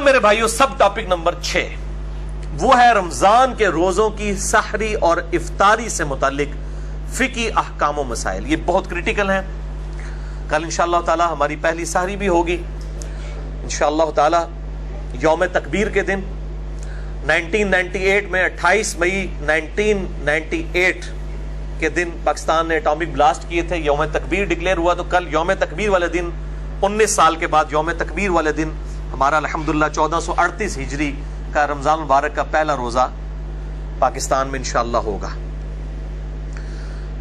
اب میرے بھائیوں سب ٹاپک نمبر 6 وہ ہے رمضان کے روزوں کی سحری اور افطاری سے متعلق فقہی احکام و مسائل. یہ بہت کریٹیکل ہیں. کل انشاءاللہ تعالی ہماری پہلی سحری بھی ہوگی انشاءاللہ تعالی یوم تکبیر کے دن 1998 میں 28 مئی 1998 کے دن پاکستان نے اٹامک بلاسٹ کیے تھے. یوم تکبیر ڈکلیئر ہوا تو کل یوم تکبیر والے دن 19 سال کے بعد یوم تکبیر والے دن ہمارا الحمدللہ 1438 ہجری کا رمضان مبارک کا پہلا روزہ پاکستان میں انشاءاللہ ہوگا.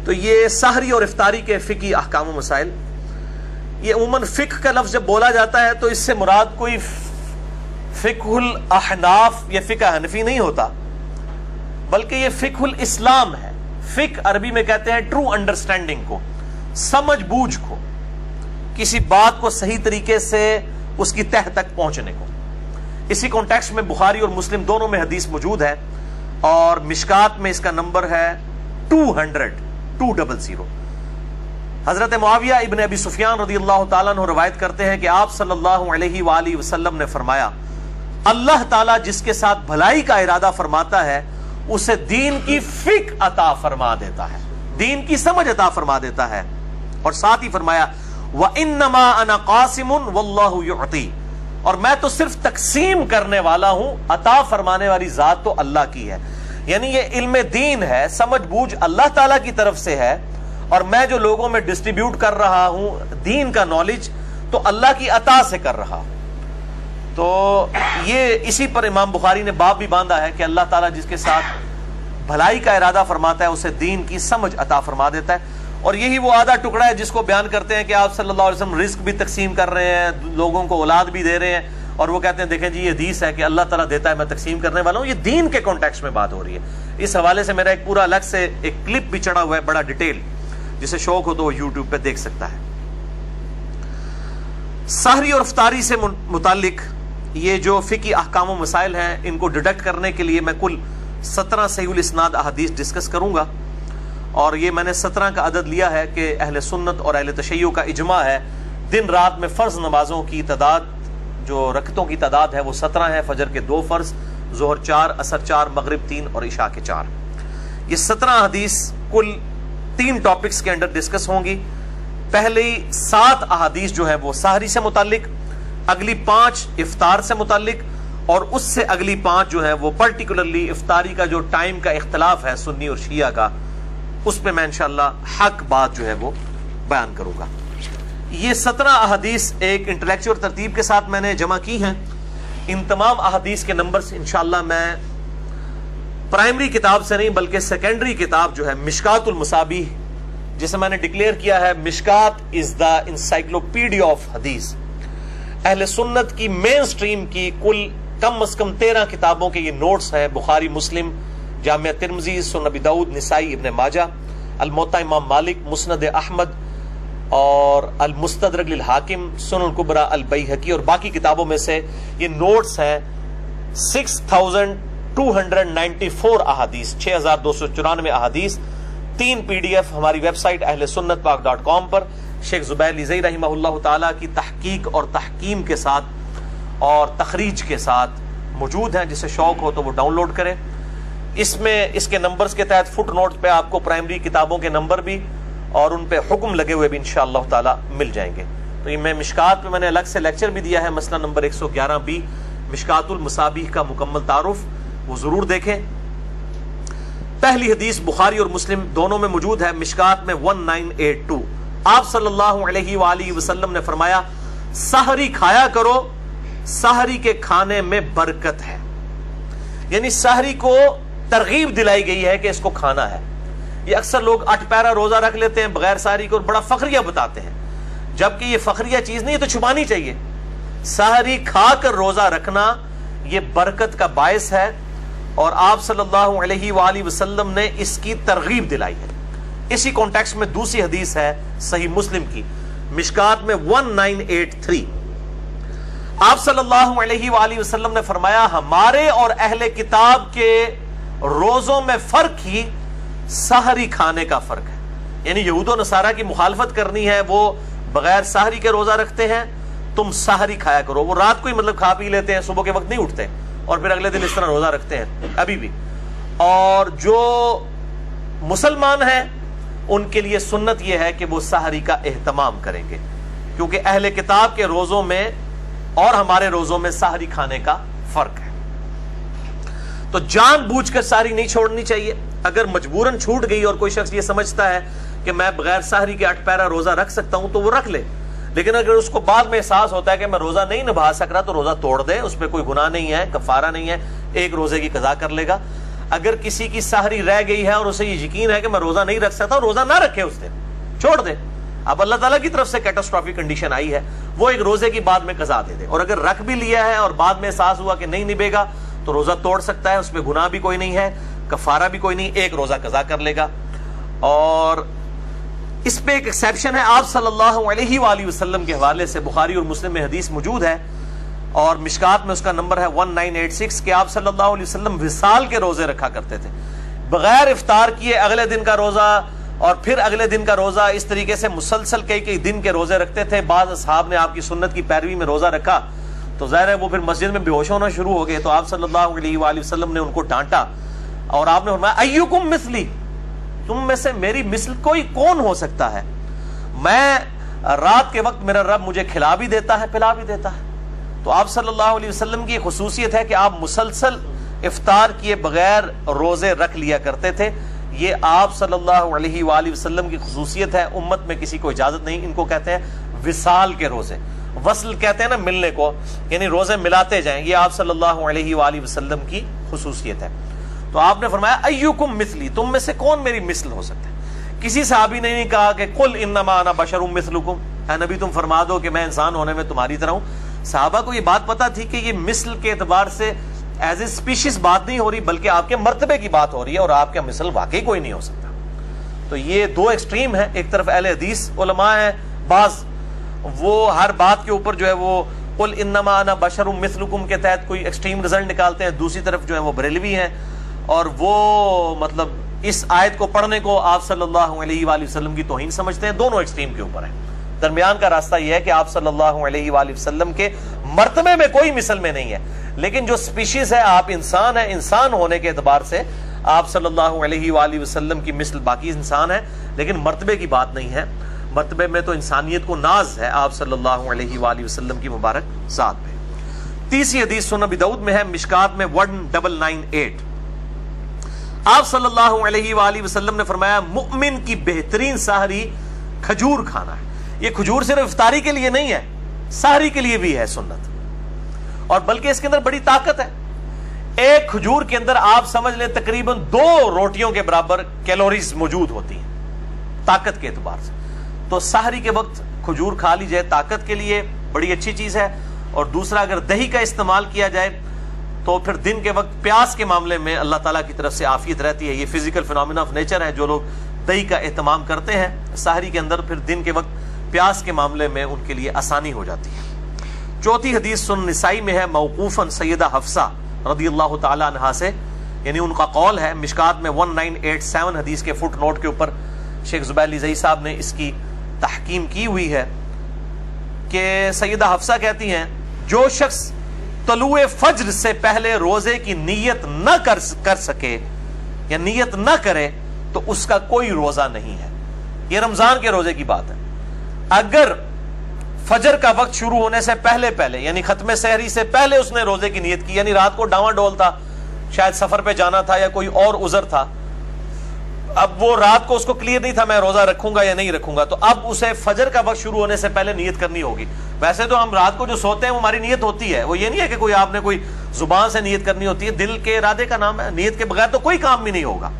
تو یہ سحری اور افطاری کے فقہی احکام و مسائل. یہ عموماً فقہ کا لفظ جب بولا جاتا ہے تو اس سے مراد کوئی فقہ الاحناف یا فقہ حنفی نہیں ہوتا، بلکہ یہ فقہ الاسلام ہے. فقہ عربی میں کہتے ہیں ٹرو انڈرسٹینڈنگ کو، سمجھ بوجھ کو، کسی بات کو صحیح طریقے سے اس کی تہ تک پہنچنے کو. اسی کانٹیکسٹ میں بخاری اور مسلم دونوں میں حدیث موجود ہے اور مشکات میں اس کا نمبر ہے 200. حضرت معاویہ ابن ابی سفیان رضی اللہ تعالیٰ عنہ روایت کرتے ہیں کہ آپ صلی اللہ علیہ وآلہ وسلم نے فرمایا، اللہ تعالیٰ جس کے ساتھ بھلائی کا ارادہ فرماتا ہے اسے دین کی فقہ عطا فرما دیتا ہے، دین کی سمجھ عطا فرما دیتا ہے. اور ساتھ ہی فرمایا وَإِنَّمَا أَنَا قَاسِمٌ وَاللَّهُ يُعْطِي، اور میں تو صرف تقسیم کرنے والا ہوں، عطا فرمانے والی ذات تو اللہ کی ہے. یعنی یہ علم دین ہے، سمجھ بوجھ اللہ تعالیٰ کی طرف سے ہے، اور میں جو لوگوں میں ڈسٹریبیوٹ کر رہا ہوں دین کا نالج تو اللہ کی عطا سے کر رہا ہوں. تو یہ اسی پر امام بخاری نے باب بھی باندھا ہے کہ اللہ تعالیٰ جس کے ساتھ بھلائی کا ارادہ فرماتا ہے اسے دین کی سمجھ عطا فرما دیتا ہے. اور یہی وہ آدھا ٹکڑا ہے جس کو بیان کرتے ہیں کہ آپ صلی اللہ علیہ وسلم رزق بھی تقسیم کر رہے ہیں، لوگوں کو اولاد بھی دے رہے ہیں، اور وہ کہتے ہیں دیکھیں جی یہ حدیث ہے کہ اللہ تعالیٰ دیتا ہے میں تقسیم کرنے والا ہوں. یہ دین کے کانٹیکسٹ میں بات ہو رہی ہے. اس حوالے سے میرا ایک پورا الگ سے ایک کلپ بھی چڑھا ہوا ہے بڑا ڈیٹیل، جسے شوق ہو تو وہ یوٹیوب پہ دیکھ سکتا ہے. سحری اور افطاری سے متعلق یہ جو فقہی احکام و مسائل ہیں ان کو ڈیڈکٹ کرنے کے لیے میں کل 17 صحیح الاسناد احادیث ڈسکس کروں گا. اور یہ میں نے 17 کا عدد لیا ہے کہ اہل سنت اور اہل تشیع کا اجماع ہے دن رات میں فرض نمازوں کی تعداد، جو رکعتوں کی تعداد ہے وہ 17 ہے. فجر کے 2 فرض، ظہر 4، عصر 4، مغرب 3 اور عشاء کے 4. یہ 17 حدیث کل 3 ٹاپکس کے اندر ڈسکس ہوں گی. پہلی 7 احادیث جو ہیں وہ سحری سے متعلق، اگلی 5 افطار سے متعلق، اور اس سے اگلی 5 جو ہے وہ پرٹیکولرلی افطاری کا جو ٹائم کا اختلاف ہے سنی اور شیعہ کا، اس پہ میں انشاءاللہ حق بات جو ہے وہ بیان کروں گا. یہ 17 احادیث ایک انٹلیکچوئل ترتیب کے ساتھ میں نے جمع کی ہیں. ان تمام احادیث کے نمبرز انشاءاللہ میں پرائمری کتاب سے نہیں بلکہ سیکنڈری کتاب جو ہے مشکات المصابیح، جسے میں نے ڈکلیئر کیا ہے مشکات از دا انسائکلوپیڈیا آف حدیث، اہل سنت کی مین سٹریم کی کل کم از کم 13 کتابوں کے یہ نوٹس ہیں. بخاری، مسلم، جامع ترمذی، سنن ابی داؤد، نسائی، ابن ماجہ، الموطا امام مالک، مسند احمد اور المستدرک للحاکم، سنن الکبریٰ البیہقی، اور باقی کتابوں میں سے یہ نوٹس ہیں 6294 احادیث، 6294 احادیث. 3 PDF ہماری ویب سائٹ اہل سنت پاک.com پر شیخ زبیر لیزئی رحمہ اللہ تعالیٰ کی تحقیق اور تحکیم کے ساتھ اور تخریج کے ساتھ موجود ہیں. جسے شوق ہو تو وہ ڈاؤن لوڈ کرے. اس میں اس کے نمبرز کے تحت فٹ نوٹ پہ آپ کو پرائمری کتابوں کے نمبر بھی اور ان پہ حکم لگے ہوئے بھی انشاءاللہ تعالی مل جائیں گے. تو یہ میں مشکات پہ میں نے الگ سے لیکچر بھی دیا ہے، مسئلہ نمبر 111B مشکات المصابیح کا مکمل تعارف، وہ ضرور دیکھیں. پہلی حدیث بخاری اور مسلم دونوں میں موجود ہے، مشکات میں 1982. آپ صلی اللہ علیہ وآلہ وسلم نے فرمایا سحری کھایا کرو، سحری کے کھانے میں برکت ہے. یعنی سحری کو ترغیب دلائی گئی ہے کہ اس کو کھانا ہے. یہ اکثر لوگ 8 پیرا روزہ رکھ لیتے ہیں بغیر سحری کو اور بڑا فخریہ بتاتے ہیں، جبکہ یہ فخریہ چیز نہیں ہے، تو چھپانی چاہیے. سحری کھا کر روزہ رکھنا یہ برکت کا باعث ہے، اور آپ صلی اللہ علیہ وآلہ وسلم نے اس کی ترغیب دلائی ہے. اسی کانٹیکسٹ میں دوسری حدیث ہے صحیح مسلم کی مشکات میں 1983. آپ صلی اللہ علیہ وآلہ وسلم نے فرمایا ہمارے اور اہل کتاب کے روزوں میں فرق ہی سحری کھانے کا فرق ہے. یعنی یہود و نصارہ کی مخالفت کرنی ہے، وہ بغیر سحری کے روزہ رکھتے ہیں، تم سحری کھایا کرو. وہ رات کو ہی مطلب کھا پی لیتے ہیں, صبح کے وقت نہیں اٹھتے, اور پھر اگلے دن اس طرح روزہ رکھتے ہیں ابھی بھی. اور جو مسلمان ہیں ان کے لیے سنت یہ ہے کہ وہ سحری کا اہتمام کریں گے, کیونکہ اہل کتاب کے روزوں میں اور ہمارے روزوں میں سحری کھانے کا فرق ہے. تو جان بوجھ کر سحری نہیں چھوڑنی چاہیے. اگر مجبوراً چھوٹ گئی اور کوئی شخص یہ سمجھتا ہے کہ میں بغیر سحری کے 8 پیرا روزہ رکھ سکتا ہوں تو وہ رکھ لے, لیکن اگر اس کو بعد میں احساس ہوتا ہے کہ میں روزہ نہیں نبھا سک رہا تو روزہ توڑ دے, اس پہ کوئی گناہ نہیں ہے, کفارہ نہیں ہے, ایک روزے کی قضا کر لے گا. اگر کسی کی سحری رہ گئی ہے اور اسے یہ یقین ہے کہ میں روزہ نہیں رکھ سکتا, روزہ نہ رکھے, اس دن چھوڑ دے. اب اللہ تعالیٰ کی طرف سے کیٹاسٹرافک کنڈیشن آئی ہے, وہ ایک روزے کی بعد میں قضا دے دے. اور اگر رکھ بھی لیا ہے اور بعد میں احساس ہوا کہ نہیں نبھے گا تو روزہ توڑ سکتا ہے, اس میں گناہ بھی کوئی نہیں ہے, کفارہ بھی کوئی نہیں, ایک روزہ قضا کر لے گا. اور اس پہ ایک ایکسیپشن ہے, آپ صلی اللہ علیہ وآلہ وسلم کے حوالے سے بخاری اور مسلم میں حدیث موجود ہے, اور مشکات میں اس کا نمبر ہے 1986, کہ آپ صلی اللہ علیہ وسلم وصال کے روزے رکھا کرتے تھے, بغیر افطار کیے اگلے دن کا روزہ اور پھر اگلے دن کا روزہ, اس طریقے سے مسلسل کئی دن کے روزے رکھتے تھے. بعض اصحاب نے آپ کی سنت کی پیروی میں روزہ رکھا تو ظاہر ہے وہ پھر مسجد میں بے ہوش ہونا شروع ہو گئے, تو آپ صلی اللہ علیہ وآلہ وسلم نے ان کو ڈانٹا اور آپ نے فرمایا ایکم مثلی, تم میں سے میری مثل کوئی کون ہو سکتا ہے, میں رات کے وقت میرا رب مجھے کھلا بھی دیتا ہے پلا بھی دیتا ہے. تو آپ صلی اللہ علیہ وسلم کی خصوصیت ہے کہ آپ مسلسل افطار کیے بغیر روزے رکھ لیا کرتے تھے. یہ آپ صلی اللہ علیہ وآلہ وسلم کی خصوصیت ہے, امت میں کسی کو اجازت نہیں. ان کو کہتے ہیں وصال کے روزے, وصل کہتے ہیں نا ملنے کو, یعنی روزے ملاتے جائیں, یہ آپ صلی اللہ علیہ وآلہ وسلم کی خصوصیت ہے. تو آپ نے فرمایا ایکم مثلی, تم میں سے کون میری مثل ہو سکتا ہے. کسی صحابی نے نہیں کہا کہ قل انما انا بشر مثلکم, اے نبی تم فرما دو کہ میں انسان ہونے میں تمہاری طرح ہوں. صحابہ کو یہ بات پتا تھی کہ یہ مثل کے اعتبار سے ایز اے اسپیشیز بات نہیں ہو رہی, بلکہ آپ کے مرتبے کی بات ہو رہی ہے, اور آپ کا مثل واقعی کوئی نہیں ہو سکتا. تو یہ دو ایکسٹریم ہیں, ایک طرف اہل حدیث علماء ہیں بعض, وہ ہر بات کے اوپر جو ہے وہ قل انما انا بشر مثلکم کے تحت کوئی ایکسٹریم رزلٹ نکالتے ہیں, دوسری طرف جو ہے وہ بریلوی ہیں, اور وہ مطلب اس آیت کو پڑھنے کو آپ صلی اللہ علیہ وآلہ وسلم کی توہین سمجھتے ہیں. دونوں ایکسٹریم کے اوپر ہیں. درمیان کا راستہ یہ ہے کہ آپ صلی اللہ علیہ وآلہ وسلم کے مرتبے میں کوئی مثل میں نہیں ہے, لیکن جو سپیشیز ہے آپ انسان ہیں, انسان ہونے کے اعتبار سے آپ صلی اللہ علیہ وآلہ وسلم کی مثل باقی انسان ہے, لیکن مرتبے کی بات نہیں ہے. مرتبے میں تو انسانیت کو ناز ہے آپ صلی اللہ علیہ وآلہ وسلم کی مبارک ذات پہ. تیسری حدیث سنن ابی داؤد میں ہے, مشکات میں 1998, آپ صلی اللہ علیہ وآلہ وسلم نے فرمایا مؤمن کی بہترین سحری کھجور کھانا ہے. یہ کھجور صرف افطاری کے لیے نہیں ہے, سحری کے لیے بھی ہے سنت, اور بلکہ اس کے اندر بڑی طاقت ہے. ایک کھجور کے اندر آپ سمجھ لیں تقریباً 2 روٹیوں کے برابر کیلوریز موجود ہوتی ہیں طاقت کے اعتبار سے. تو سحری کے وقت کھجور کھا لی جائے طاقت کے لیے بڑی اچھی چیز ہے. اور دوسرا اگر دہی کا استعمال کیا جائے تو پھر دن کے وقت پیاس کے معاملے میں اللہ تعالیٰ کی طرف سے عافیت رہتی ہے. یہ فزیکل فینومینا آف نیچر ہے, جو لوگ دہی کا اہتمام کرتے ہیں سحری کے اندر, پھر دن کے وقت پیاس کے معاملے میں ان کے لیے آسانی ہو جاتی ہے. چوتھی حدیث سنن نسائی میں ہے موقوفاً سیدہ حفصہ رضی اللہ تعالی عنہا سے, یعنی ان کا قول ہے, مشکات میں 1987 حدیث کے فٹ نوٹ کے اوپر شیخ زبیر لیزئی صاحب نے اس کی تحکیم کی ہوئی ہے کہ سیدہ حفصہ کہتی ہیں جو شخص طلوع فجر سے پہلے روزے کی نیت نہ کر سکے یا نیت نہ کرے تو اس کا کوئی روزہ نہیں ہے. یہ رمضان کے روزے کی بات ہے. اگر فجر کا وقت شروع ہونے سے پہلے یعنی ختم سحری سے پہلے اس نے روزے کی نیت کی, یعنی رات کو ڈاواں ڈول تھا, شاید سفر پہ جانا تھا یا کوئی اور عذر تھا, اب وہ رات کو اس کو کلیئر نہیں تھا میں روزہ رکھوں گا یا نہیں رکھوں گا, تو اب اسے فجر کا وقت شروع ہونے سے پہلے نیت کرنی ہوگی. ویسے تو ہم رات کو جو سوتے ہیں وہ ہماری نیت ہوتی ہے, وہ یہ نہیں ہے کہ کوئی آپ نے کوئی زبان سے نیت کرنی ہوتی ہے, دل کے ارادے کا نام ہے. نیت کے بغیر تو کوئی کام بھی نہیں ہوگا.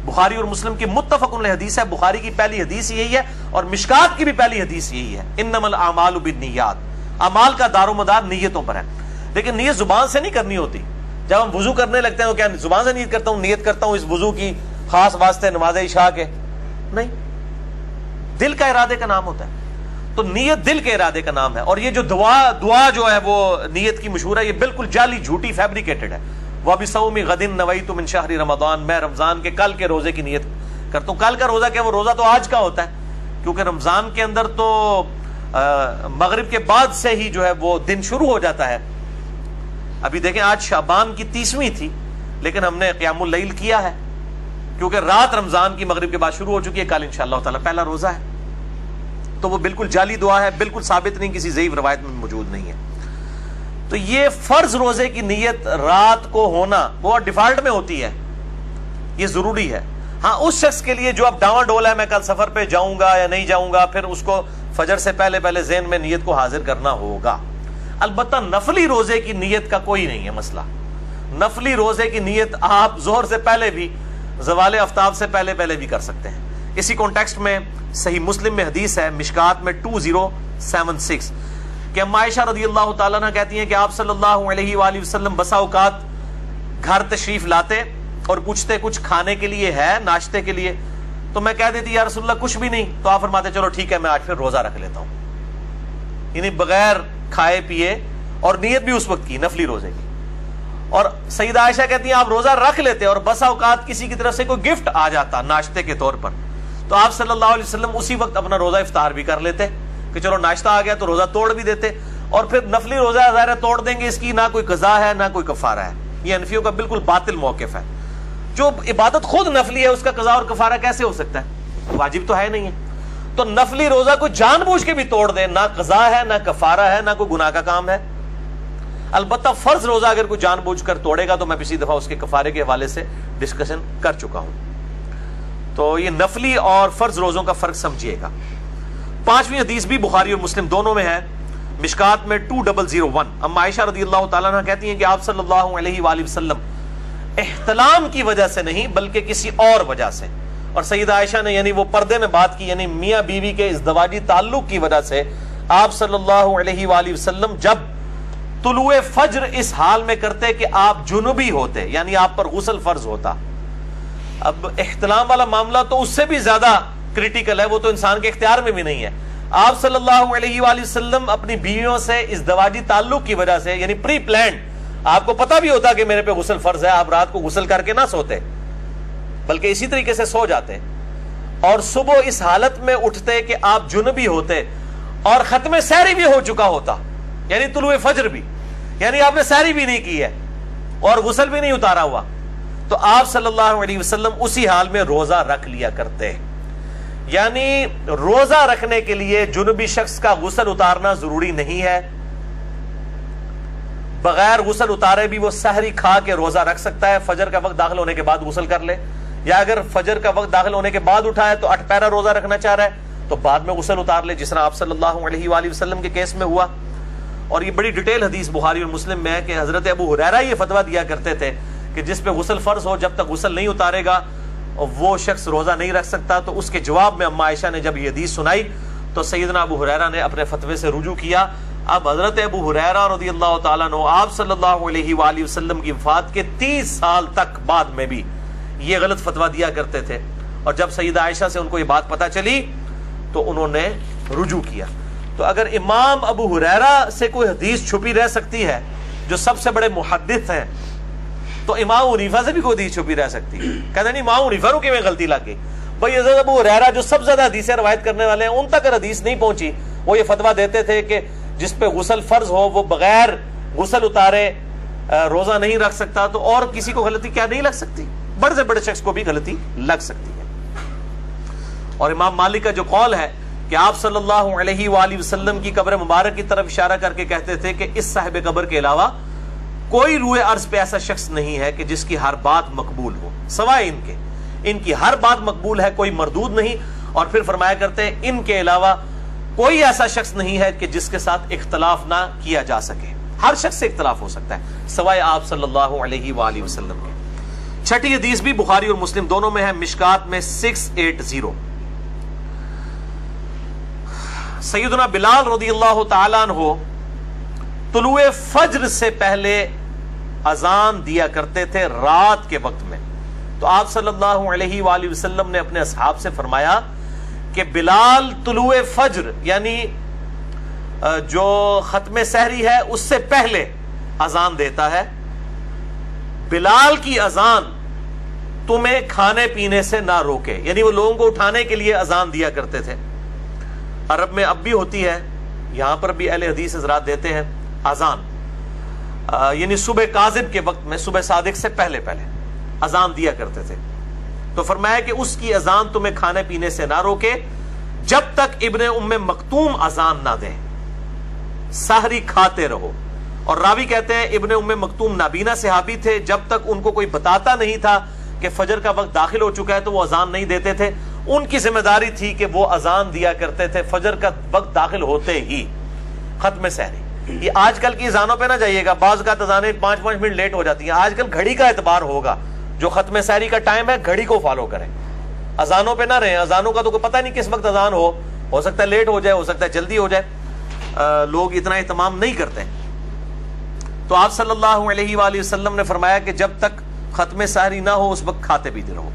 بخاری اور مسلم کی متفق علیہ حدیث ہے, بخاری کی پہلی حدیث یہی ہے اور مشکات کی بھی پہلی حدیث یہی ہے, انما الاعمال بالنیات, اعمال کا دار و مدار نیتوں پر ہے. لیکن نیت زبان سے نہیں کرنی ہوتی. جب ہم وضو کرنے لگتے ہیں تو کیا زبان سے نیت کرتا ہوں, نیت کرتا ہوں اس وضو کی خاص واسطے نماز عشاء کے, نہیں, دل کا ارادے کا نام ہوتا ہے. تو نیت دل کے ارادے کا نام ہے. اور یہ جو دعا جو ہے وہ نیت کی مشہور ہے, یہ بالکل جعلی جھوٹی فیبریکیٹڈ ہے. وَبِصَوْمِ غَدٍ نَوَيْتُ مِنْ شَهْرِ رمضان, میں رمضان کے کل کے روزے کی نیت کرتا ہوں. کل کا روزہ کیا, وہ روزہ تو آج کا ہوتا ہے, کیونکہ رمضان کے اندر تو مغرب کے بعد سے ہی جو ہے وہ دن شروع ہو جاتا ہے. ابھی دیکھیں آج شعبان کی 30ویں تھی لیکن ہم نے قیام اللیل کیا ہے کیونکہ رات رمضان کی مغرب کے بعد شروع ہو چکی ہے. کل انشاءاللہ تعالی پہلا روزہ ہے. تو وہ بالکل جعلی دعا ہے, بالکل ثابت نہیں, کسی ضعیف روایت میں موجود نہیں ہے. تو یہ فرض روزے کی نیت رات کو ہونا وہ ڈیفالٹ میں ہوتی ہے, یہ ضروری ہے. ہاں اس شخص کے لیے جو اب ڈاواں ڈول ہے میں کل سفر پہ جاؤں گا یا نہیں جاؤں گا, پھر اس کو فجر سے پہلے ذہن میں نیت کو حاضر کرنا ہوگا. البتہ نفلی روزے کی نیت کا کوئی نہیں ہے مسئلہ. نفلی روزے کی نیت آپ ظہر سے پہلے بھی, زوال آفتاب سے پہلے بھی کر سکتے ہیں. اسی کانٹیکسٹ میں صحیح مسلم میں حدیث ہے مشکات میں 2076 کہ اما عائشہ رضی اللہ تعالیٰ عنہ کہتی ہیں کہ آپ صلی اللہ علیہ وآلہ وسلم بسا اوقات گھر تشریف لاتے اور پوچھتے کچھ کھانے کے لیے ہے, ناشتے کے لیے, تو میں کہہ دیتی یا رسول اللہ کچھ بھی نہیں. تو آپ فرماتے چلو ٹھیک ہے میں آج پھر روزہ رکھ لیتا ہوں, یعنی بغیر کھائے پیے, اور نیت بھی اس وقت کی نفلی روزے کی. اور سیدہ عائشہ کہتی ہیں آپ روزہ رکھ لیتے اور بسا اوقات کسی کی طرف سے کوئی گفٹ آ جاتا ناشتے کے طور پر, تو آپ صلی اللہ علیہ وسلم اسی وقت اپنا روزہ افطار بھی کر لیتے کہ چلو ناشتہ آ گیا تو روزہ توڑ بھی دیتے, اور پھر نفلی روزہ ظاہر توڑ دیں گے, اس کی نہ کوئی قضا ہے نہ کوئی کفارہ ہے. یہ حنفیوں کا بالکل باطل موقف ہے. جو عبادت خود نفلی ہے اس کا قضا اور کفارہ کیسے ہو سکتا ہے؟ واجب تو ہے نہیں ہے. تو نفلی روزہ کو جان بوجھ کے بھی توڑ دے, نہ قضا ہے نہ کفارہ ہے نہ کوئی گناہ کا کام ہے. البتہ فرض روزہ اگر کوئی جان بوجھ کر توڑے گا تو میں پچھلی دفعہ اس کے کفارے کے حوالے سے ڈسکشن کر چکا ہوں. تو یہ نفلی اور فرض روزوں کا فرق سمجھیے گا. 5ویں حدیث بھی بخاری اور مسلم دونوں میں ہے, مشکات میں 2001. اما عائشہ رضی اللہ تعالیٰ عنہ کہتی ہیں کہ آپ صلی اللہ علیہ وآلہ وسلم احتلام کی وجہ سے نہیں بلکہ کسی اور وجہ سے, اور سیدہ عائشہ نے یعنی وہ پردے میں بات کی, یعنی میاں بیوی کے ازدواجی تعلق کی وجہ سے آپ صلی اللہ علیہ وآلہ وسلم جب طلوع فجر اس حال میں کرتے کہ آپ جنوبی ہوتے, یعنی آپ پر غسل فرض ہوتا. اب احتلام والا معاملہ تو اس سے بھی زیادہ کریٹیکل ہے, وہ تو انسان کے اختیار میں بھی نہیں ہے. آپ صلی اللہ علیہ وآلہ وسلم اپنی بیویوں سے ازدواجی تعلق کی وجہ سے, یعنی پری پلانڈ, آپ کو پتا بھی ہوتا کہ میرے پہ غسل فرض ہے, آپ رات کو غسل کر کے نہ سوتے بلکہ اسی طریقے سے سو جاتے, اور صبح اس حالت میں اٹھتے کہ آپ جنبی ہوتے اور ختم سحری بھی ہو چکا ہوتا, یعنی طلوع فجر بھی, یعنی آپ نے سحری بھی نہیں کی ہے اور غسل بھی نہیں اتارا ہوا, تو آپ صلی اللہ علیہ وسلم اسی حال میں روزہ رکھ لیا کرتے. یعنی روزہ رکھنے کے لیے جنبی شخص کا غسل اتارنا ضروری نہیں ہے, بغیر غسل اتارے بھی وہ سحری کھا کے روزہ رکھ سکتا ہے. فجر کا وقت داخل ہونے کے بعد غسل کر لے, یا اگر فجر کا وقت داخل ہونے کے بعد اٹھا ہے تو 8 پہرا روزہ رکھنا چاہ رہا ہے تو بعد میں غسل اتار لے, جس طرح آپ صلی اللہ علیہ وآلہ وسلم کے کیس میں ہوا. اور یہ بڑی ڈیٹیل حدیث بخاری اور مسلم میں ہے کہ حضرت ابو ہریرہ یہ فتویٰ دیا کرتے تھے کہ جس پہ غسل فرض ہو جب تک غسل نہیں اتارے گا وہ شخص روزہ نہیں رکھ سکتا. تو اس کے جواب میں اما عائشہ نے جب یہ حدیث سنائی تو سیدنا ابو ہریرہ نے اپنے فتوے سے رجوع کیا. اب حضرت ابو ہریرہ رضی اللہ تعالیٰ عنہ آپ صلی اللہ علیہ وآلہ وسلم کی وفات کے 30 سال تک بعد میں بھی یہ غلط فتویٰ دیا کرتے تھے, اور جب سیدہ عائشہ سے ان کو یہ بات پتہ چلی تو انہوں نے رجوع کیا. تو اگر امام ابو ہریرہ سے کوئی حدیث چھپی رہ سکتی ہے جو سب سے بڑے محدث ہیں, تو امام حنیفہ سے بھی کوئی حدیث چھپی رہ سکتی ہے. کہتے نہیں امام حنیفہ کو کیوں غلطی لگ گئی؟ بھائی حضرت ابو ہریرہ جو سب سے زیادہ حدیثیں روایت کرنے والے ہیں ان تک حدیث نہیں پہنچی. وہ یہ فتویٰ دیتے تھے کہ جس پہ غسل فرض ہو وہ بغیر غسل اتارے روزہ نہیں رکھ سکتا, تو اور کسی کو غلطی کیا نہیں لگ سکتی؟ بڑے سے بڑے شخص کو بھی غلطی لگ سکتی ہے. اور امام مالک کا جو قول ہے کہ آپ صلی اللہ علیہ وآلہ وسلم کی قبر مبارک کی طرف اشارہ کر کے کہتے تھے کہ اس صاحب قبر کے علاوہ کوئی روئے عرض پہ ایسا شخص نہیں ہے کہ جس کی ہر بات مقبول ہو, سوائے ان کی ہر بات مقبول ہے, کوئی مردود نہیں. اور پھر فرمایا کرتے ہیں ان کے علاوہ کوئی ایسا شخص نہیں ہے کہ جس کے ساتھ اختلاف نہ کیا جا سکے, ہر شخص سے اختلاف ہو سکتا ہے سوائے آپ صلی اللہ علیہ وآلہ وسلم کے. 6ٹھی حدیث بھی بخاری اور مسلم دونوں میں ہے, مشکات میں 680. سیدنا بلال رضی اللہ تعالیٰ عنہ طلوع فجر سے پہلے اذان دیا کرتے تھے رات کے وقت میں. تو آپ صلی اللہ علیہ وآلہ وسلم نے اپنے اصحاب سے فرمایا کہ بلال طلوع فجر یعنی جو ختم سحری ہے اس سے پہلے اذان دیتا ہے. بلال کی اذان تمہیں کھانے پینے سے نہ روکے, یعنی وہ لوگوں کو اٹھانے کے لیے اذان دیا کرتے تھے. عرب میں اب بھی ہوتی ہے یہاں پر بھی اہل حدیث حضرات دیتے ہیں اذان، یعنی صبح کاذب کے وقت میں، صبح صادق سے پہلے اذان دیا کرتے تھے. تو فرمایا کہ اس کی اذان تمہیں کھانے پینے سے نہ روکے جب تک ابن ام مکتوم اذان نہ دیں، سحری کھاتے رہو. اور راوی کہتے ہیں ابن ام مکتوم نابینا صحابی تھے، جب تک ان کو کوئی بتاتا نہیں تھا کہ فجر کا وقت داخل ہو چکا ہے تو وہ اذان نہیں دیتے تھے. ان کی ذمہ داری تھی کہ وہ اذان دیا کرتے تھے فجر کا وقت داخل ہوتے ہی، ختم سحری. یہ آج کل کی اذانوں پہ نہ جائیے گا، بعض کا اذانیں 5 منٹ لیٹ ہو جاتی ہیں. آج کل گھڑی کا اعتبار ہوگا، جو ختم سحری کا ٹائم ہے گھڑی کو فالو کریں، اذانوں پہ نہ رہیں. اذانوں کا تو کوئی پتہ نہیں کس وقت اذان ہو سکتا ہے لیٹ ہو جائے، ہو سکتا ہے جلدی ہو جائے، لوگ اتنا اہتمام نہیں کرتے. تو آپ صلی اللہ علیہ وآلہ وسلم نے فرمایا کہ جب تک ختم سحری نہ ہو اس وقت کھاتے پیتے رہو.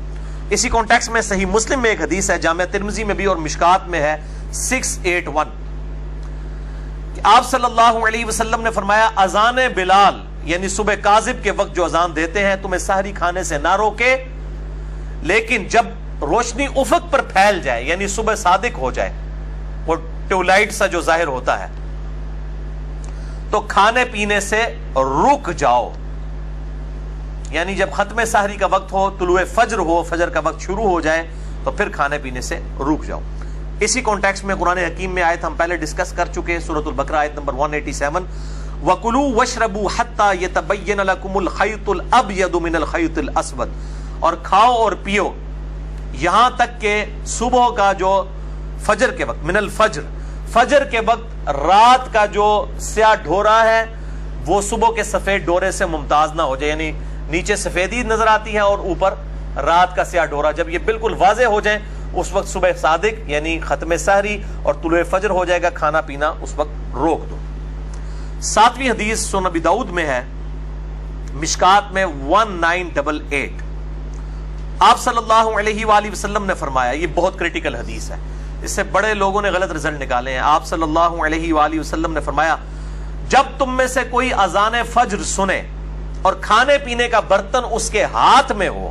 اسی کانٹیکس میں صحیح مسلم میں ایک حدیث ہے، جامعہ ترمذی میں بھی اور مشکات میں ہے 681، کہ آپ صلی اللہ علیہ وسلم نے فرمایا اذان بلال یعنی صبح کاذب کے وقت جو اذان دیتے ہیں تمہیں سحری کھانے سے نہ روکے، لیکن جب روشنی افق پر پھیل جائے یعنی صبح صادق ہو جائے، وہ ٹیولائٹ سا جو ظاہر ہوتا ہے، تو کھانے پینے سے رک جاؤ. یعنی جب ختم سحری کا وقت ہو، طلوع فجر ہو، فجر کا وقت شروع ہو جائے تو پھر کھانے پینے سے رک جاؤ. اسی کانٹیکس میں قرآن حکیم میں آیت ہم پہلے ڈسکس کر چکے، سورۃ البقرہ آیت نمبر 187، وَكُلُوا وَاشْرَبُوا حَتَّى يَتَبَيَّنَ لَكُمُ الْخَيْطُ الْأَبْيَضُ مِنَ الْخَيْطِ الْأَسْوَدِ، اور کھاؤ اور پیو یہاں تک کہ صبح کا جو فجر کے وقت، من الفجر، فجر کے وقت رات کا جو سیاہ ڈھورا ہے وہ صبح کے سفید ڈورے سے ممتاز نہ ہو جائے. یعنی نیچے سفیدی نظر آتی ہے اور اوپر رات کا سیاہ ڈورا، جب یہ بالکل واضح ہو جائیں اس وقت صبح صادق یعنی ختم سحری اور طلوع فجر ہو جائے گا، کھانا پینا اس وقت روک دو. 7ویں حدیث سنن ابی داؤد میں ہے، مشکات میں 1988، آپ صلی اللہ علیہ وآلہ وسلم نے فرمایا، یہ بہت کریٹیکل حدیث ہے، اس سے بڑے لوگوں نے غلط رزلٹ نکالے ہیں. آپ صلی اللہ علیہ وآلہ وسلم نے فرمایا جب تم میں سے کوئی اذان فجر سنے اور کھانے پینے کا برتن اس کے ہاتھ میں ہو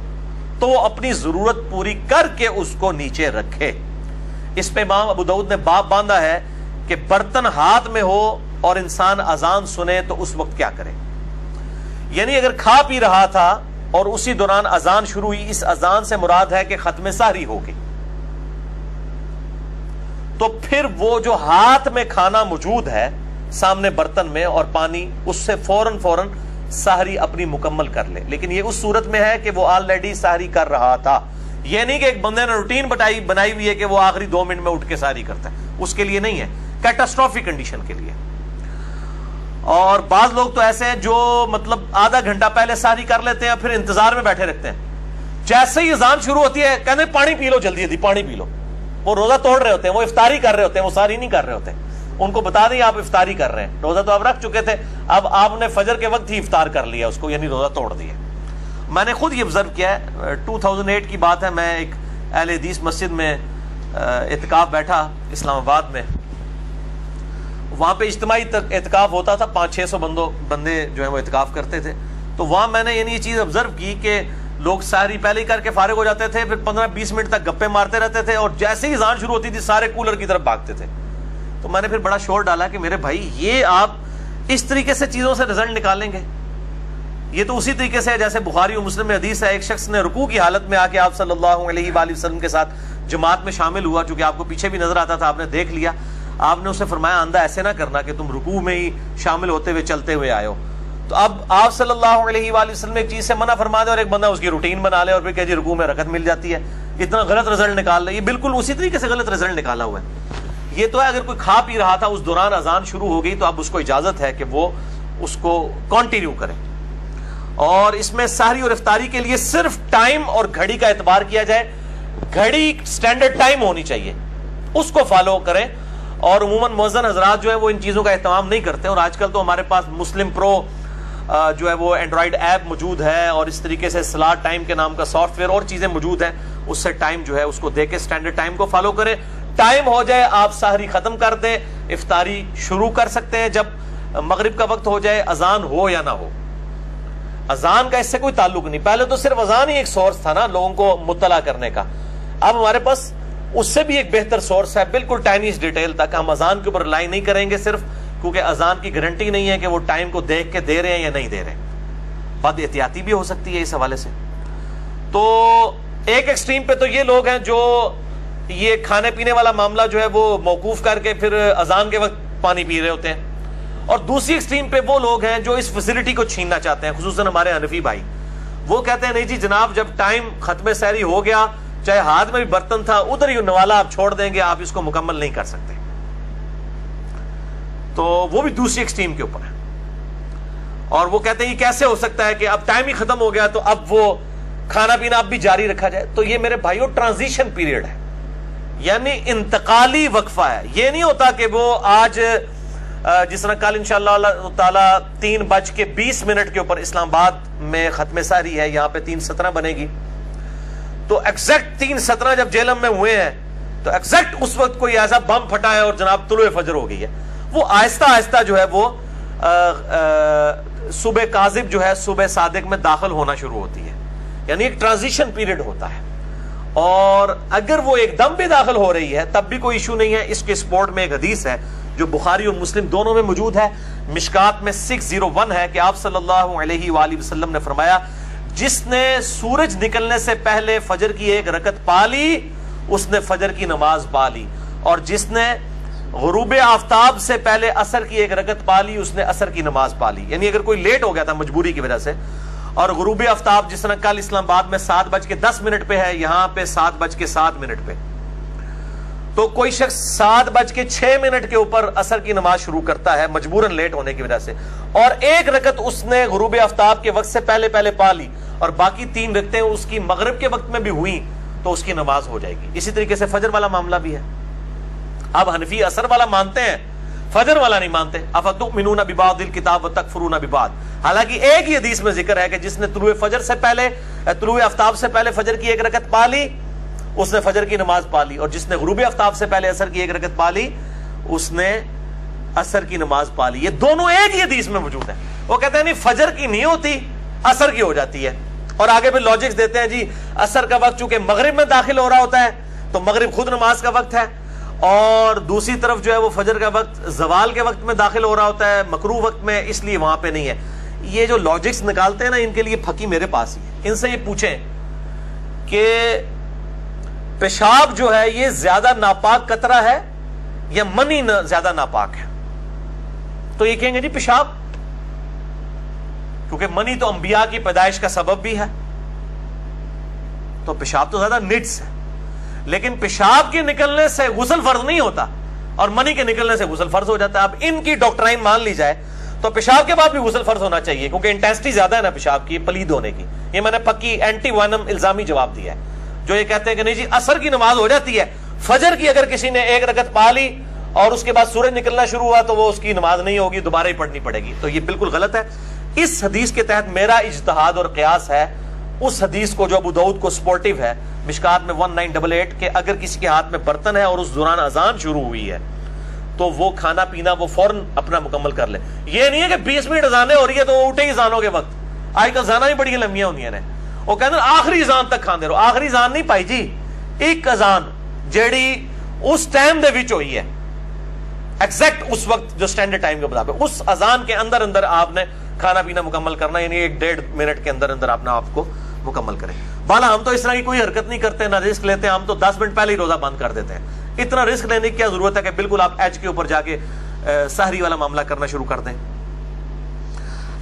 تو وہ اپنی ضرورت پوری کر کے اس کو نیچے رکھے. اس پہ امام ابو داؤد نے باب باندھا ہے کہ برتن ہاتھ میں ہو اور انسان اذان سنے تو اس وقت کیا کرے. یعنی اگر کھا پی رہا تھا اور اسی دوران اذان شروع ہوئی، اس اذان سے مراد ہے کہ ختم سحری ہو گئی، تو پھر وہ جو ہاتھ میں کھانا موجود ہے سامنے برتن میں اور پانی، اس سے فوراً سحری اپنی مکمل کر لے. لیکن یہ اس صورت میں ہے کہ وہ آلریڈی سحری کر رہا تھا. یہ نہیں کہ ایک بندے نے روٹین بنائی ہوئی ہے کہ وہ آخری 2 منٹ میں اٹھ کے سحری کرتا ہے، اس کے لیے نہیں ہے، کیٹاسٹروفک کنڈیشن کے لیے. اور بعض لوگ تو ایسے ہیں جو مطلب آدھا گھنٹہ پہلے سحری کر لیتے ہیں، پھر انتظار میں بیٹھے رکھتے ہیں. جیسے ہی اذان شروع ہوتی ہے کہتے ہیں پانی پی لو، جلدی پانی پی لو. وہ روزہ توڑ رہے ہوتے ہیں، وہ افطاری کر رہے ہوتے ہیں، وہ سحری نہیں کر رہے ہوتے. ان کو بتا دیں آپ افطاری کر رہے ہیں، روزہ تو آپ رکھ چکے تھے، اب آپ نے فجر کے وقت ہی افطار کر لیا اس کو، یعنی روزہ توڑ دیا. میں نے خود یہ آبزرو کیا ہے، 2008 کی بات ہے، میں ایک اہل حدیث مسجد میں اعتکاف بیٹھا اسلام آباد میں. وہاں پہ اجتماعی اعتکاف ہوتا تھا، 500-600 بندے جو ہیں وہ اعتکاف کرتے تھے. تو وہاں میں نے یعنی یہ چیز آبزرو کی کہ لوگ سحری پہلے ہی کر کے فارغ ہو جاتے تھے، پھر 15-20 منٹ تک گپے مارتے رہتے تھے، اور جیسے ہی اذان شروع ہوتی تھی سارے کولر کی طرف بھاگتے تھے. تو میں نے پھر بڑا شور ڈالا کہ میرے بھائی یہ آپ اس طریقے سے چیزوں سے رزلٹ نکالیں گے؟ یہ تو اسی طریقے سے ہے جیسے بخاری و مسلم میں حدیث ہے، ایک شخص نے رکوع کی حالت میں آ کے آپ صلی اللہ علیہ وآلہ وسلم کے ساتھ جماعت میں شامل ہوا، چونکہ آپ کو پیچھے بھی نظر آتا تھا، آپ نے دیکھ لیا. آپ نے اسے فرمایا اندھا ایسے نہ کرنا کہ تم رکوع میں ہی شامل ہوتے ہوئے چلتے ہوئے آئے ہو. تو اب آپ صلی اللہ علیہ وآلہ وسلم ایک چیز سے منع فرما دے اور ایک بندہ اس کی روٹین بنا لے اور پھر کہ جی رکوع میں رکعت مل جاتی ہے، اتنا غلط رزلٹ نکال لے. یہ بالکل اسی طریقے سے غلط رزلٹ نکالا ہوا ہے. یہ تو ہے اگر کوئی کھا پی رہا تھا اس دوران اذان شروع ہو گئی تو اب اس کو اجازت ہے کہ وہ اس کو کنٹینیو کرے. اور اس میں سحری اور افطاری کے لیے صرف ٹائم اور گھڑی کا اعتبار کیا جائے. گھڑی سٹینڈرڈ ٹائم ہونی چاہیے، اس کو فالو کریں. اور عموماً مؤذن حضرات جو ہے وہ ان چیزوں کا اہتمام نہیں کرتے. اور آج کل تو ہمارے پاس مسلم پرو جو ہے وہ اینڈرائڈ ایپ موجود ہے، اور اس طریقے سے سلاٹ ٹائم کے نام کا سافٹ ویئر اور چیزیں موجود ہیں، اس سے ٹائم جو ہے اس کو دے کے سٹینڈرڈ ٹائم کو فالو کریں. ٹائم ہو جائے آپ سحری ختم کر دیں، افطاری شروع کر سکتے ہیں جب مغرب کا وقت ہو جائے، اذان ہو یا نہ ہو. اذان کا اس سے کوئی تعلق نہیں. پہلے تو صرف اذان ہی ایک سورس تھا نا لوگوں کو مطلع کرنے کا. اب ہمارے پاس اس سے بھی ایک بہتر سورس ہے بالکل ٹائنیز ڈیٹیل تک. ہم اذان کے اوپر ریلائی نہیں کریں گے صرف, کیونکہ اذان کی گارنٹی نہیں ہے کہ وہ ٹائم کو دیکھ کے دے رہے ہیں یا نہیں دے رہے, بد احتیاطی بھی ہو سکتی ہے اس حوالے سے. تو ایک ایکسٹریم پہ تو یہ لوگ ہیں جو یہ کھانے پینے والا معاملہ جو ہے وہ موقوف کر کے پھر اذان کے وقت پانی پی رہے ہوتے ہیں, اور دوسری ایکسٹریم پہ وہ لوگ ہیں جو اس فیسلٹی کو چھیننا چاہتے ہیں, خصوصاً ہمارے حنفی بھائی. وہ کہتے ہیں نہیں جی جناب, جب ٹائم ختم سحری ہو گیا, چاہے ہاتھ میں بھی برتن تھا, ادھر ہی نوالا آپ چھوڑ دیں گے, آپ اس کو مکمل نہیں کر سکتے. تو وہ بھی دوسری ایکسٹریم کے اوپر ہے, اور وہ کہتے ہیں یہ کیسے ہو سکتا ہے کہ اب ٹائم ہی ختم ہو گیا تو اب وہ کھانا پینا اب بھی جاری رکھا جائے. تو یہ میرے بھائیوں ٹرانزیشن پیریڈ ہے, یعنی انتقالی وقفہ ہے. یہ نہیں ہوتا کہ وہ آج جس طرح کل انشاءاللہ اللہ تعالی 3:20 کے اوپر اسلام آباد میں ختم سحری ہے, یہاں پہ 3:17 بنے گی, تو ایگزیکٹ 3:17 جب جیلم میں ہوئے ہیں تو ایگزیکٹ اس وقت کوئی ایسا بم پھٹا ہے اور جناب طلوع فجر ہو گئی ہے. وہ آہستہ آہستہ جو ہے وہ صبح کاذب جو ہے صبح صادق میں داخل ہونا شروع ہوتی ہے, یعنی ایک ٹرانزیشن پیریڈ ہوتا ہے. اور اگر وہ ایک دم بھی داخل ہو رہی ہے تب بھی کوئی ایشو نہیں ہے. اس کے سپورٹ میں ایک حدیث ہے جو بخاری اور مسلم دونوں میں موجود ہے, مشکات میں 601 ہے, کہ آپ صلی اللہ علیہ وآلہ وسلم نے فرمایا جس نے سورج نکلنے سے پہلے فجر کی ایک رکعت پا لی اس نے فجر کی نماز پا لی, اور جس نے غروب آفتاب سے پہلے عصر کی ایک رکعت پا لی اس نے عصر کی نماز پا لی. یعنی اگر کوئی لیٹ ہو گیا تھا مجبوری کی وجہ سے, اور غروب آفتاب جس طرح کل اسلام آباد میں 7:10 پہ ہے, یہاں پہ 7:07 پہ, تو کوئی شخص 7:06 کے اوپر عصر کی نماز شروع کرتا ہے مجبوراً لیٹ ہونے کی وجہ سے, اور ایک رکعت اس نے غروب آفتاب کے وقت سے پہلے پا لی, اور باقی 3 رکعتیں اس کی مغرب کے وقت میں بھی ہوئیں تو اس کی نماز ہو جائے گی. اسی طریقے سے فجر والا معاملہ بھی ہے. اب حنفی عصر والا مانتے ہیں, فجر والا نہیں مانتے. افتؤمنون ببعض الکتاب وتکفرون ببعض. حالانکہ ایک ہی حدیث میں ذکر ہے کہ جس نے طلوع فجر سے پہلے, طلوع آفتاب سے پہلے فجر کی ایک رکعت پا لی اس نے فجر کی نماز پا لی, اور جس نے غروب آفتاب سے پہلے عصر کی ایک رکعت پا لی اس نے عصر کی نماز پا لی. یہ دونوں ایک ہی حدیث میں موجود ہیں. وہ کہتے ہیں نہیں فجر کی نہیں ہوتی, عصر کی ہو جاتی ہے, اور آگے پھر لاجکس دیتے ہیں جی عصر کا وقت چونکہ مغرب میں داخل ہو رہا ہوتا ہے تو مغرب خود نماز کا وقت ہے, اور دوسری طرف جو ہے وہ فجر کا وقت زوال کے وقت میں داخل ہو رہا ہوتا ہے مکروہ وقت میں, اس لیے وہاں پہ نہیں ہے. یہ جو لاجکس نکالتے ہیں نا ان کے لیے پھکی میرے پاس ہی ہے. ان سے یہ پوچھیں کہ پیشاب جو ہے یہ زیادہ ناپاک قطرہ ہے یا منی زیادہ ناپاک ہے, تو یہ کہیں گے جی پیشاب, کیونکہ منی تو انبیاء کی پیدائش کا سبب بھی ہے, تو پیشاب تو زیادہ نجس ہے. لیکن پیشاب کے نکلنے سے غسل فرض نہیں ہوتا اور منی کے نکلنے سے غسل فرض ہو جاتا ہے. اب ان کی ڈاکٹرائن مان لی جائے تو پیشاب کے بعد بھی غسل فرض ہونا چاہیے, کیونکہ انٹینسٹی زیادہ ہے نا پیشاب کی پلید ہونے کی. یہ میں نے پکی اینٹی وائنم الزامی جواب دیا ہے. جو یہ کہتے ہیں کہ نہیں جی عصر کی نماز ہو جاتی ہے, فجر کی اگر کسی نے ایک رکعت پا لی اور اس کے بعد سورج نکلنا شروع ہوا تو وہ اس کی نماز نہیں ہوگی, دوبارہ ہی پڑھنی پڑے گی, تو یہ بالکل غلط ہے. اس حدیث کے تحت میرا اجتہاد اور قیاس ہے اس حدیث کو جو ابو داؤد کو سپورٹیو ہے مشکات میں 1988, کہ اگر کسی کے ہاتھ میں برتن ہے اور اس دوران اذان شروع ہوئی ہے تو وہ کھانا پینا وہ فوراً اپنا مکمل کر لے. یہ نہیں ہے کہ 20 منٹ اذانیں ہو رہی ہے تو وہ اٹھے ہی اذانوں کے وقت. آج کل اذانیں بھی بڑی لمبیاں ہوندیاں نے, وہ کہتے ہیں آخری اذان تک کھاندے رہو. آخری اذان نہیں پائی جی, ایک اذان جیڑی اس ٹائم دے وچ ہوئی ہے, ایگزیکٹ اس وقت جو سٹینڈرڈ ٹائم کے مطابق, اس اذان کے اندر اندر آپ نے کھانا پینا مکمل کرنا, یعنی 1.5 منٹ کے اندر اندر اپنا آپ کو مکمل کریں. بالا ہم تو اس طرح کی کوئی حرکت نہیں کرتے, نہ رسک لیتے ہیں, ہم تو 10 منٹ پہلے ہی روزہ بند کر دیتے ہیں. اتنا رسک لینے کی کیا ضرورت ہے کہ بالکل آپ ایج کے اوپر جا کے سحری والا معاملہ کرنا شروع کر دیں.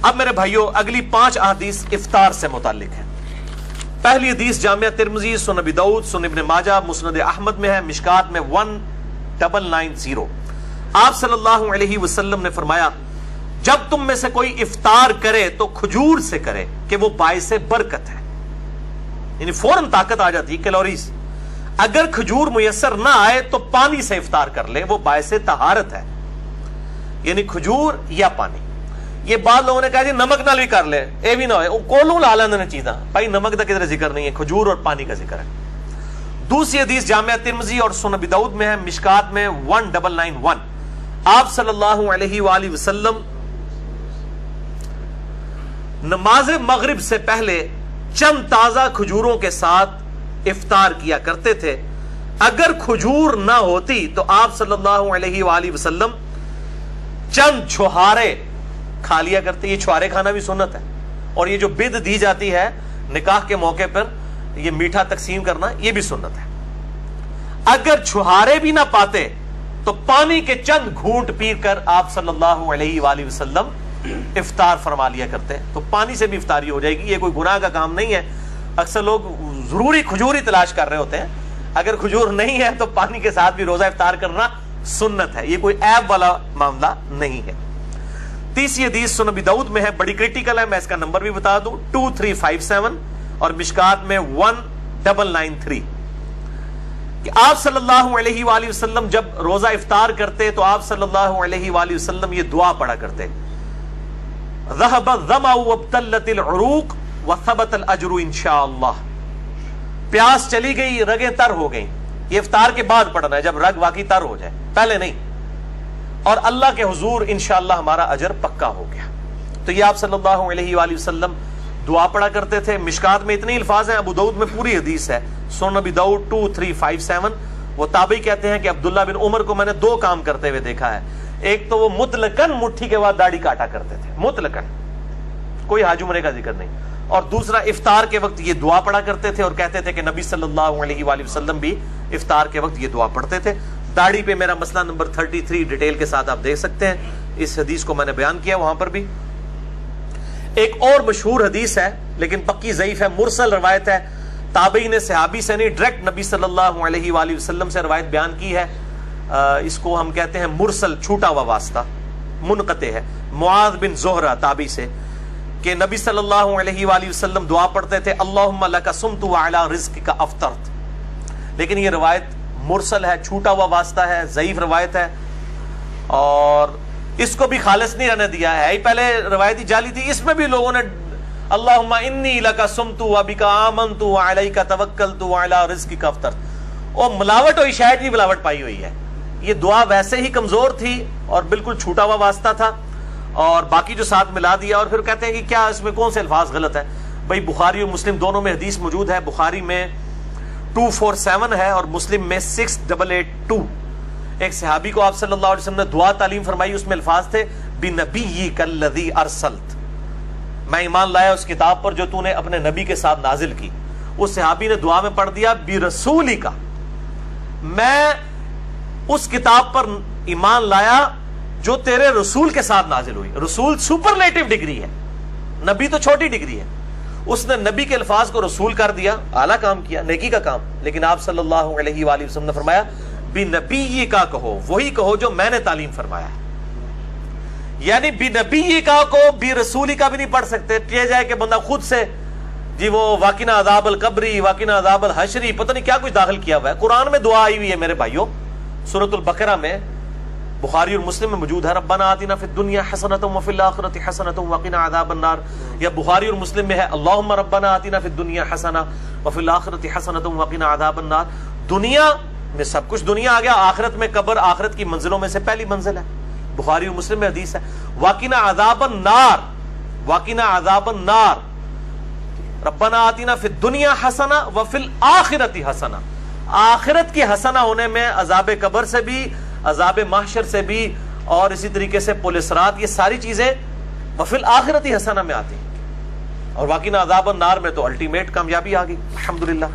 اب میرے بھائیوں اگلی 5 احادیث افطار سے متعلق ہیں. پہلی حدیث جامعہ ترمذی, سنن ابی داؤد, سنن ابن ماجہ, مسند احمد میں ہے, مشکات میں 1990. آپ صلی اللہ علیہ وسلم نے فرمایا جب تم میں سے کوئی افطار کرے تو کھجور سے کرے کہ وہ باعث برکت ہے, یعنی فوراً طاقت آ جاتی, کیلوریز. اگر کھجور میسر نہ آئے تو پانی سے افطار کر لے, وہ باعث طہارت ہے, یعنی کھجور یا پانی. یہ بعض لوگوں نے کہا جی نمک نال بھی کر لے, اے بھی نہ ہوئے, کولوں لا لیندے نے چیزاں. بھائی نمک دا کدھر ذکر نہیں ہے, کھجور اور پانی کا ذکر ہے. دوسری حدیث جامعہ ترمذی اور سنن ابی داؤد میں ہے, مشکات میں 1991. آپ صلی اللہ علیہ وآلہ وسلم نماز مغرب سے پہلے چند تازہ کھجوروں کے ساتھ افطار کیا کرتے تھے, اگر کھجور نہ ہوتی تو آپ صلی اللہ علیہ وآلہ وسلم چند چھہارے کھا لیا کرتے. یہ چھہارے کھانا بھی سنت ہے. اور یہ جو بد دی جاتی ہے نکاح کے موقع پر یہ میٹھا تقسیم کرنا یہ بھی سنت ہے. اگر چھہارے بھی نہ پاتے تو پانی کے چند گھونٹ پی کر آپ صلی اللہ علیہ وآلہ وسلم افطار فرما لیا کرتے. تو پانی سے بھی افطاری ہو جائے گی. یہ کوئی گناہ کا کام نہیں ہے. اکثر لوگ ضروری کھجور ہی تلاش کر رہے ہوتے ہیں. اگر کھجور نہیں ہے تو پانی کے ساتھ بھی روزہ افطار کرنا سنت ہے. یہ کوئی عیب والا معاملہ نہیں ہے. تیسری حدیث سنن ابی داؤد میں ہے, بڑی کریٹیکل ہے, میں اس کا نمبر بھی بتا دوں, 2357 اور مشکات میں 1993 کہ آپ صلی اللہ علیہ وآلہ وسلم جب روزہ افطار کرتے تو آپ صلی اللہ علیہ وآلہ وسلم یہ دعا پڑھا کرتے, ذهب الظمأ وابتلت العروق وثبت الاجر انشاءاللہ. پیاس چلی گئی, رگیں تر ہو گئیں. یہ افطار کے بعد پڑھنا ہے جب رگ واقعی تر ہو جائے, پہلے نہیں. اور اللہ کے حضور انشاءاللہ ہمارا اجر پکا ہو گیا. تو یہ آپ صلی اللہ علیہ وآلہ وسلم دعا پڑھا کرتے تھے. مشکات میں اتنے الفاظ ہیں, ابو داؤد میں پوری حدیث ہے, سنن ابی داؤد 2357. وہ تابعی کہتے ہیں کہ عبداللہ بن عمر کو میں نے دو کام کرتے ہوئے دیکھا ہے. ایک تو وہ مطلقاً مٹھی کے بعد داڑھی کاٹا کرتے تھے, مطلقاً, کوئی حج عمرے کا ذکر نہیں. اور دوسرا افطار کے وقت یہ دعا پڑھا کرتے تھے اور کہتے تھے کہ نبی صلی اللہ علیہ وآلہ وسلم بھی افطار کے وقت یہ دعا پڑھتے تھے. داڑھی پہ میرا مسئلہ نمبر 33 ڈیٹیل کے ساتھ آپ دیکھ سکتے ہیں, اس حدیث کو میں نے بیان کیا وہاں پر بھی. ایک اور مشہور حدیث ہے لیکن پکی ضعیف ہے, مرسل روایت ہے, تابعی نے صحابی سے نہیں ڈائریکٹ نبی صلی اللہ علیہ وآلہ وسلم سے روایت بیان کی ہے. اس کو ہم کہتے ہیں مرسل, چھوٹا ہوا واسطہ, منقطع ہے. معاذ بن زہرہ تابعی سے کہ نبی صلی اللہ علیہ وآلہ وسلم دعا پڑھتے تھے اللہم لک صمت وعلی رزقک افطرت. لیکن یہ روایت مرسل ہے, چھوٹا ہوا واسطہ ہے, ضعیف روایت ہے, اور اس کو بھی خالص نہیں رہنے دیا ہے. پہلے روایتی جعلی تھی, اس میں بھی لوگوں نے اللہم انی لک صمت وبک آمنت وعلیک توکلت وعلی رزقک افطرت, اور ملاوٹ ہوئی, شاید بھی ملاوٹ پائی ہوئی ہے. یہ دعا ویسے ہی کمزور تھی اور بالکل چھوٹا ہوا واسطہ تھا, اور باقی جو ساتھ ملا دیا. اور پھر کہتے ہیں کہ کیا اس میں کون سے الفاظ غلط ہے. بھائی بخاری اور مسلم دونوں میں حدیث موجود ہے. بخاری میں 247 ہے اور مسلم میں 6882. ایک صحابی کو آپ صلی اللہ علیہ وسلم نے دعا تعلیم فرمائی, اس میں الفاظ تھے بنبیک الذی ارسلت, میں ایمان لایا اس کتاب پر جو تو نے اپنے نبی کے ساتھ نازل کی. اس صحابی نے دعا میں پڑھ دیا برسولی کا, میں اس کتاب پر ایمان لایا جو تیرے رسول کے ساتھ نازل ہوئی. رسول سپرلیٹو ڈگری ہے, نبی تو چھوٹی ڈگری ہے. اس نے نبی کے الفاظ کو رسول کر دیا, اعلیٰ کام کیا, نیکی کا کام. لیکن آپ صلی اللہ علیہ وآلہ وسلم نے فرمایا بنبی کا کہو, وہی کہو جو میں نے تعلیم فرمایا. یعنی بنبی کا کو بی رسولی کا بھی نہیں پڑھ سکتے. یہ جائے کہ بندہ خود سے جی وہ واقعنا عذاب القبری, واقعنا عذاب الحشری, پتہ نہیں کیا کچھ داخل کیا ہوا ہے. قرآن میں دعا آئی ہوئی ہے میرے بھائیوں, سورۃ البقرہ میں, بخاری اور مسلم میں موجود ہے, ربنا آتنا فی الدنیا حسنۃ وفی الآخرۃ حسنۃ وقنا عذاب النار. یا بخاری اور مسلم میں ہے اللہم ربنا آتنا فی الدنیا حسنہ وفی الآخرۃ حسنۃ وقنا عذاب النار. دنیا میں سب کچھ دنیا آ گیا, آخرت میں قبر آخرت کی منزلوں میں سے پہلی منزل ہے. بخاری اور مسلم میں حدیث ہے وقنا عذاب النار, وقنا عذاب النار, ربنا آتنا فی الدنیا حسنہ وفی الآخرۃ حسنہ. آخرت کی حسنہ ہونے میں عذاب قبر سے بھی, عذاب محشر سے بھی, اور اسی طریقے سے پولیس رات, یہ ساری چیزیں وفی الآخرۃ حسنہ میں آتی ہیں. اور واقعنا عذاب النار میں تو الٹیمیٹ کامیابی آ گئی الحمدللہ.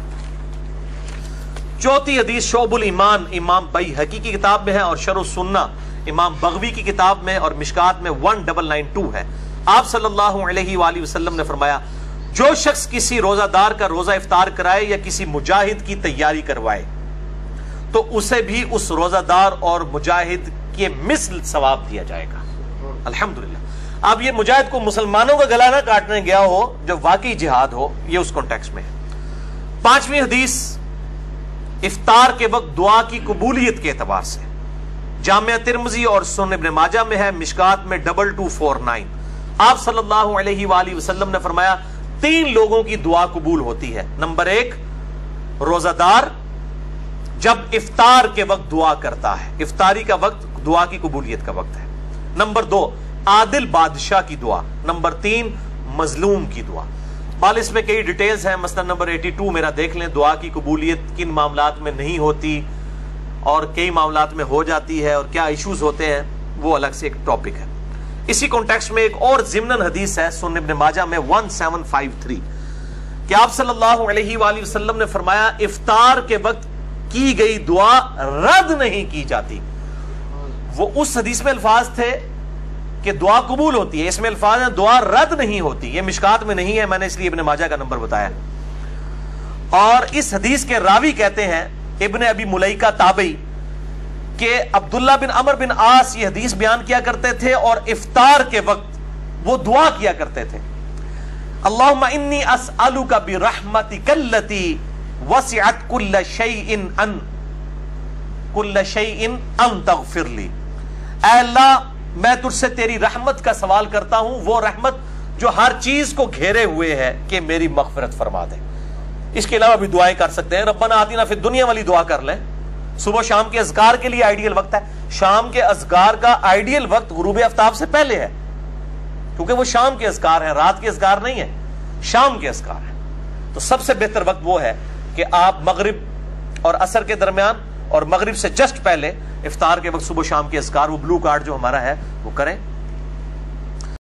چوتھی حدیث شعب الایمان امام بیہقی کی کتاب میں ہے اور شرح السنہ امام بغوی کی کتاب میں اور مشکات میں 1992 ہے. آپ صلی اللہ علیہ وآلہ وسلم نے فرمایا جو شخص کسی روزہ دار کا روزہ افطار کرائے یا کسی مجاہد کی تیاری کروائے تو اسے بھی اس روزہ دار اور مجاہد کے مثل ثواب دیا جائے گا الحمدللہ. اب یہ مجاہد کو مسلمانوں کا گلا نہ کاٹنے گیا ہو جو واقعی جہاد ہو, یہ اس کانٹیکسٹ میں ہے. پانچویں حدیث افطار کے وقت دعا کی قبولیت کے اعتبار سے جامعہ ترمذی اور سنن ابن ماجہ میں ہے, مشکات میں 2249. آپ صلی اللہ علیہ وآلہ وسلم نے فرمایا 3 لوگوں کی دعا قبول ہوتی ہے. نمبر 1 روزہ دار جب افطار کے وقت دعا کرتا ہے, افطاری کا وقت دعا کی قبولیت کا وقت ہے. نمبر 2 عادل بادشاہ کی دعا. نمبر 3 مظلوم کی دعا. بال اس میں کئی ڈیٹیلز ہیں. مسئلہ نمبر 82 میرا دیکھ لیں. دعا کی قبولیت کن معاملات میں نہیں ہوتی اور کئی معاملات میں ہو جاتی ہے اور کیا ایشوز ہوتے ہیں، وہ الگ سے ایک ٹاپک ہے. اسی کانٹیکسٹ میں ایک اور ضمناً حدیث ہے سنن ابن ماجہ میں 1753 کہ آپ صلی اللہ علیہ وآلہ وسلم نے فرمایا افطار کے وقت کی گئی دعا رد نہیں کی جاتی. وہ اس حدیث میں الفاظ تھے کہ دعا قبول ہوتی ہے، اس میں الفاظ ہیں دعا رد نہیں ہوتی. یہ مشکات میں نہیں ہے، میں نے اس لیے ابن ماجہ کا نمبر بتایا. اور اس حدیث کے راوی کہتے ہیں ابن ابی ملیکہ تابعی کہ عبداللہ بن عمر بن عاص یہ حدیث بیان کیا کرتے تھے اور افطار کے وقت وہ دعا کیا کرتے تھے اللہم انی اسألک برحمتک التی وسعت کل شیء ان تغفر لی. اے اللہ میں تجھ سے تیری رحمت کا سوال کرتا ہوں، وہ رحمت جو ہر چیز کو گھیرے ہوئے ہے، کہ میری مغفرت فرما دے. اس کے علاوہ بھی دعائیں کر سکتے ہیں. ربنا آتینا فی الدنیا والی دعا کر لیں. صبح شام کے اذکار کے لیے آئیڈیل وقت ہے. شام کے اذکار کا آئیڈیل وقت غروب آفتاب سے پہلے ہے، کیونکہ وہ شام کے اذکار ہیں، رات کے اذکار نہیں ہیں، شام کے اذکار ہیں. تو سب سے بہتر وقت وہ ہے کہ آپ مغرب اور عصر کے درمیان اور مغرب سے جسٹ پہلے افطار کے وقت صبح شام کے اذکار، وہ بلو کارڈ جو ہمارا ہے وہ کریں.